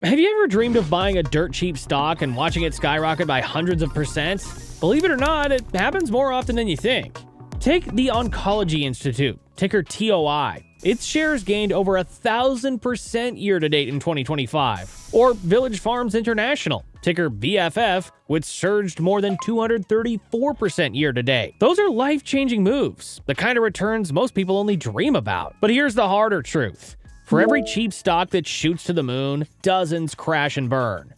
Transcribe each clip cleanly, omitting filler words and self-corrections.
Have you ever dreamed of buying a dirt cheap stock and watching it skyrocket by hundreds of percent? Believe it or not, it happens more often than you think. Take the Oncology Institute, ticker TOI. Its shares gained over 1,000% year-to-date in 2025. Or Village Farms International, ticker VFF, which surged more than 234% year-to-date. Those are life-changing moves, the kind of returns most people only dream about. But here's the harder truth. For every cheap stock that shoots to the moon, dozens crash and burn.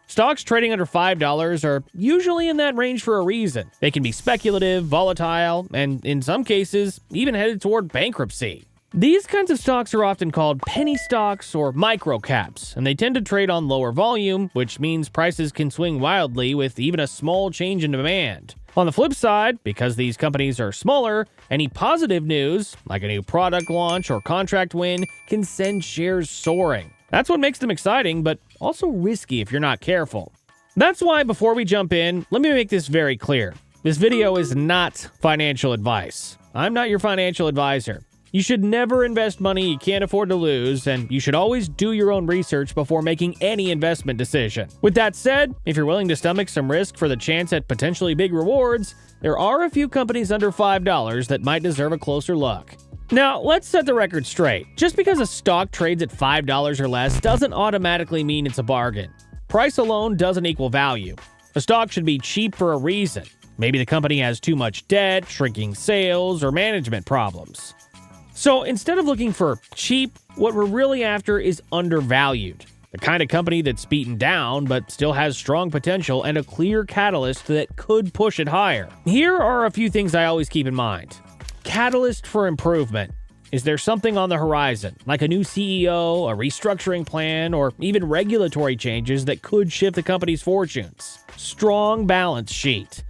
Stocks trading under $5 are usually in that range for a reason. They can be speculative, volatile, and in some cases, even headed toward bankruptcy. These kinds of stocks are often called penny stocks or micro caps, and they tend to trade on lower volume, which means prices can swing wildly with even a small change in demand. On the flip side, because these companies are smaller, any positive news, like a new product launch or contract win, can send shares soaring. That's what makes them exciting, but also risky if you're not careful. That's why before we jump in, let me make this very clear. This video is not financial advice. I'm not your financial advisor. You should never invest money you can't afford to lose, and you should always do your own research before making any investment decision. With that said, if you're willing to stomach some risk for the chance at potentially big rewards, there are a few companies under $5 that might deserve a closer look. Now, let's set the record straight. Just because a stock trades at $5 or less doesn't automatically mean it's a bargain. Price alone doesn't equal value. A stock should be cheap for a reason. Maybe the company has too much debt, shrinking sales, or management problems. So instead of looking for cheap, what we're really after is undervalued. The kind of company that's beaten down but still has strong potential and a clear catalyst that could push it higher. Here are a few things I always keep in mind. Catalyst for improvement. Is there something on the horizon, like a new CEO, a restructuring plan, or even regulatory changes that could shift the company's fortunes? Strong balance sheet.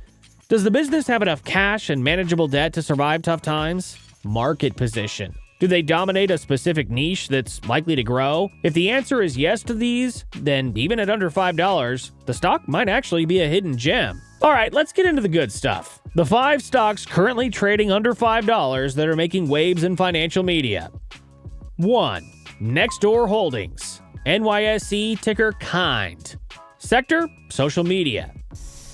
Does the business have enough cash and manageable debt to survive tough times? Market position. Do they dominate a specific niche that's likely to grow? If the answer is yes to these, then even at under $5, the stock might actually be a hidden gem. Alright, let's get into the good stuff. The 5 stocks currently trading under $5 that are making waves in financial media. 1. Nextdoor Holdings. NYSE ticker KIND. Sector, social media.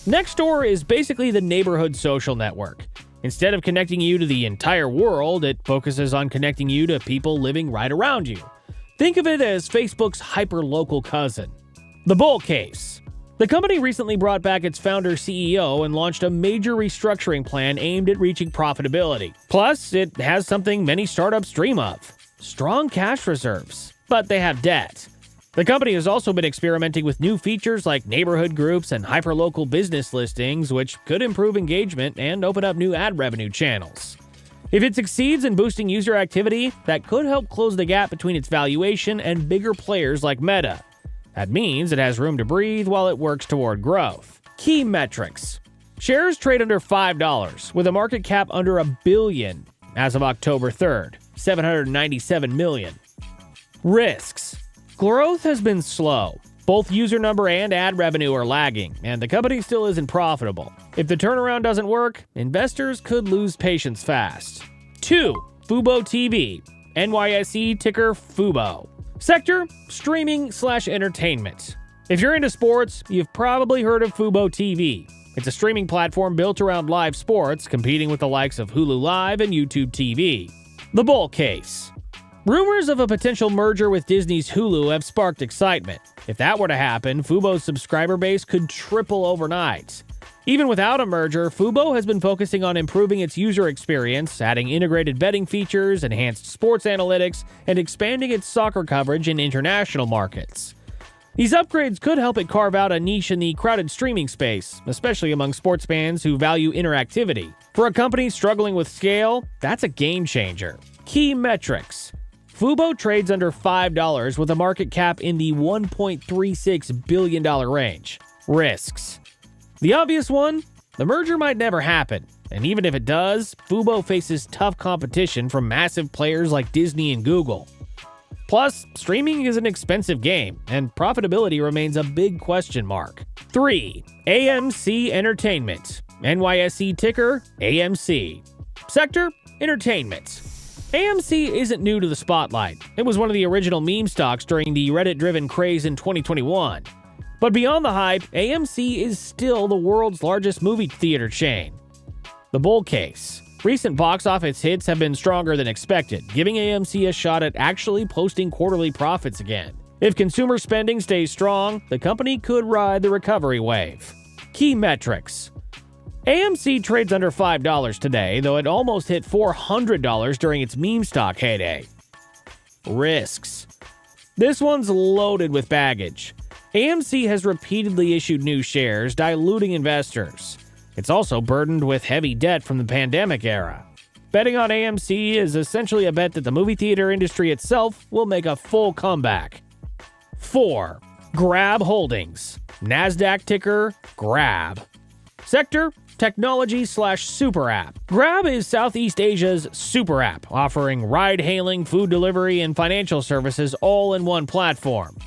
Nextdoor is basically the neighborhood social network. Instead of connecting you to the entire world, it focuses on connecting you to people living right around you. Think of it as Facebook's hyper-local cousin. The bull case. The company recently brought back its founder CEO and launched a major restructuring plan aimed at reaching profitability. Plus, it has something many startups dream of: strong cash reserves. But they have debt. The company has also been experimenting with new features like neighborhood groups and hyperlocal business listings, which could improve engagement and open up new ad revenue channels. If it succeeds in boosting user activity, that could help close the gap between its valuation and bigger players like Meta. That means it has room to breathe while it works toward growth. Key metrics. Shares trade under $5, with a market cap under $1 billion as of October 3rd, $797 million. Risks. Growth has been slow. Both user number and ad revenue are lagging, and the company still isn't profitable. If the turnaround doesn't work, investors could lose patience fast. 2. Fubotv. NYSE ticker Fubo. Sector, streaming/entertainment. If you're into sports, you've probably heard of Fubotv. It's a streaming platform built around live sports, competing with the likes of Hulu Live and YouTube TV. The bull case. Rumors of a potential merger with Disney's Hulu have sparked excitement. If that were to happen, Fubo's subscriber base could triple overnight. Even without a merger, Fubo has been focusing on improving its user experience, adding integrated betting features, enhanced sports analytics, and expanding its soccer coverage in international markets. These upgrades could help it carve out a niche in the crowded streaming space, especially among sports fans who value interactivity. For a company struggling with scale, that's a game changer. Key metrics. Fubo trades under $5 with a market cap in the $1.36 billion range. Risks. The obvious one, the merger might never happen. And even if it does, Fubo faces tough competition from massive players like Disney and Google. Plus, streaming is an expensive game, and profitability remains a big question mark. 3. AMC Entertainment. NYSE ticker AMC. Sector, entertainment. AMC isn't new to the spotlight. It was one of the original meme stocks during the Reddit-driven craze in 2021. But beyond the hype, AMC is still the world's largest movie theater chain. The bull case. Recent box office hits have been stronger than expected, giving AMC a shot at actually posting quarterly profits again. If consumer spending stays strong, the company could ride the recovery wave. Key metrics. AMC trades under $5 today, though it almost hit $400 during its meme stock heyday. Risks. This one's loaded with baggage. AMC has repeatedly issued new shares, diluting investors. It's also burdened with heavy debt from the pandemic era. Betting on AMC is essentially a bet that the movie theater industry itself will make a full comeback. 4. Grab Holdings. Nasdaq ticker GRAB. Sector: technology/super app. Grab is Southeast Asia's super app, offering ride-hailing, food delivery, and financial services all in one platform.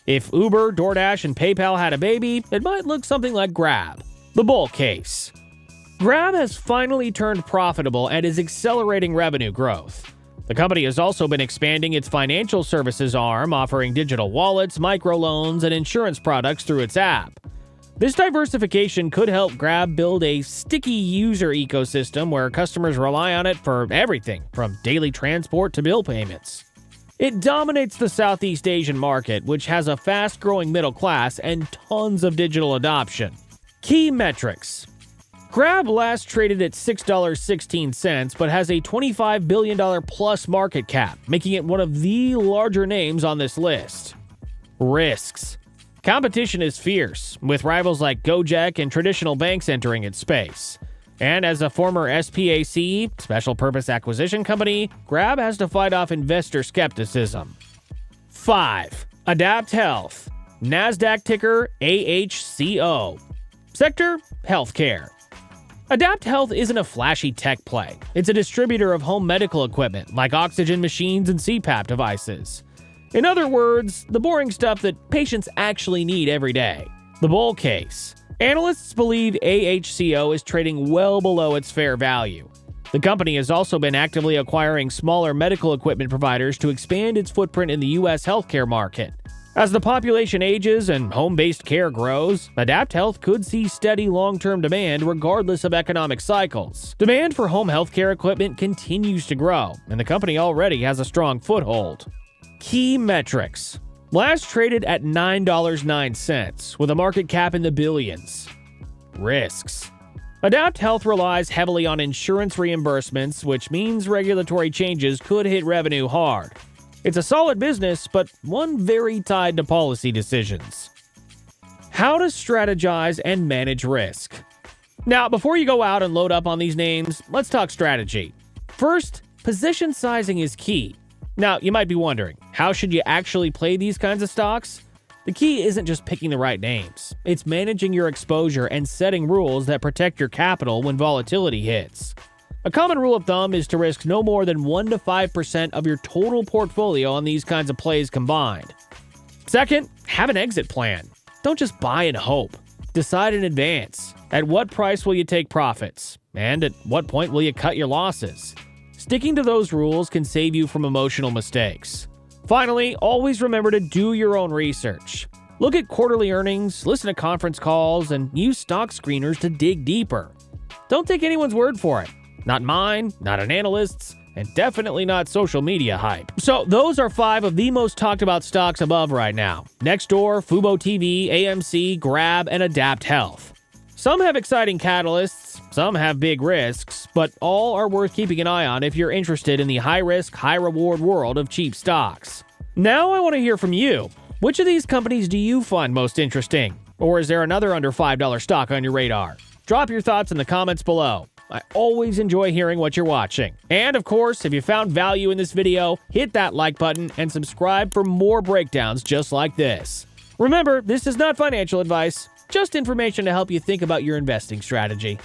If Uber, DoorDash, and PayPal had a baby, it might look something like Grab. The bull case. Grab has finally turned profitable and is accelerating revenue growth. The company has also been expanding its financial services arm, offering digital wallets, microloans, and insurance products through its app. This diversification could help Grab build a sticky user ecosystem where customers rely on it for everything from daily transport to bill payments. It dominates the Southeast Asian market, which has a fast-growing middle class and tons of digital adoption. Key metrics. Grab last traded at $6.16, but has a $25 billion plus market cap, making it one of the larger names on this list. Risks. Competition is fierce, with rivals like Gojek and traditional banks entering its space. And as a former SPAC, Special Purpose Acquisition Company, Grab has to fight off investor skepticism. 5. Adapthealth. Nasdaq ticker AHCO. Sector: healthcare. Adapthealth isn't a flashy tech play. It's a distributor of home medical equipment like oxygen machines and CPAP devices. In other words, the boring stuff that patients actually need every day. The bull case. Analysts believe AHCO is trading well below its fair value. The company has also been actively acquiring smaller medical equipment providers to expand its footprint in the U.S. healthcare market. As the population ages and home-based care grows, Adapthealth could see steady long-term demand regardless of economic cycles. Demand for home healthcare equipment continues to grow, and the company already has a strong foothold. Key metrics. Last traded at $9.09, with a market cap in the billions. Risks. Adapthealth relies heavily on insurance reimbursements, which means regulatory changes could hit revenue hard. It's a solid business, but one very tied to policy decisions. How to strategize and manage risk. Now, before you go out and load up on these names, let's talk strategy. First, position sizing is key. Now, you might be wondering, how should you actually play these kinds of stocks? The key isn't just picking the right names. It's managing your exposure and setting rules that protect your capital when volatility hits. A common rule of thumb is to risk no more than 1 to 5% of your total portfolio on these kinds of plays combined. Second, have an exit plan. Don't just buy and hope. Decide in advance. At what price will you take profits? And at what point will you cut your losses? Sticking to those rules can save you from emotional mistakes. Finally, always remember to do your own research. Look at quarterly earnings, listen to conference calls, and use stock screeners to dig deeper. Don't take anyone's word for it. Not mine, not an analyst's, and definitely not social media hype. So those are 5 of the most talked about stocks above right now. Nextdoor, Fubotv, AMC, Grab, and Adapthealth. Some have exciting catalysts, some have big risks, but all are worth keeping an eye on if you're interested in the high-risk, high-reward world of cheap stocks. Now I want to hear from you. Which of these companies do you find most interesting? Or is there another under $5 stock on your radar? Drop your thoughts in the comments below. I always enjoy hearing what you're watching. And of course, if you found value in this video, hit that like button and subscribe for more breakdowns just like this. Remember, this is not financial advice, just information to help you think about your investing strategy.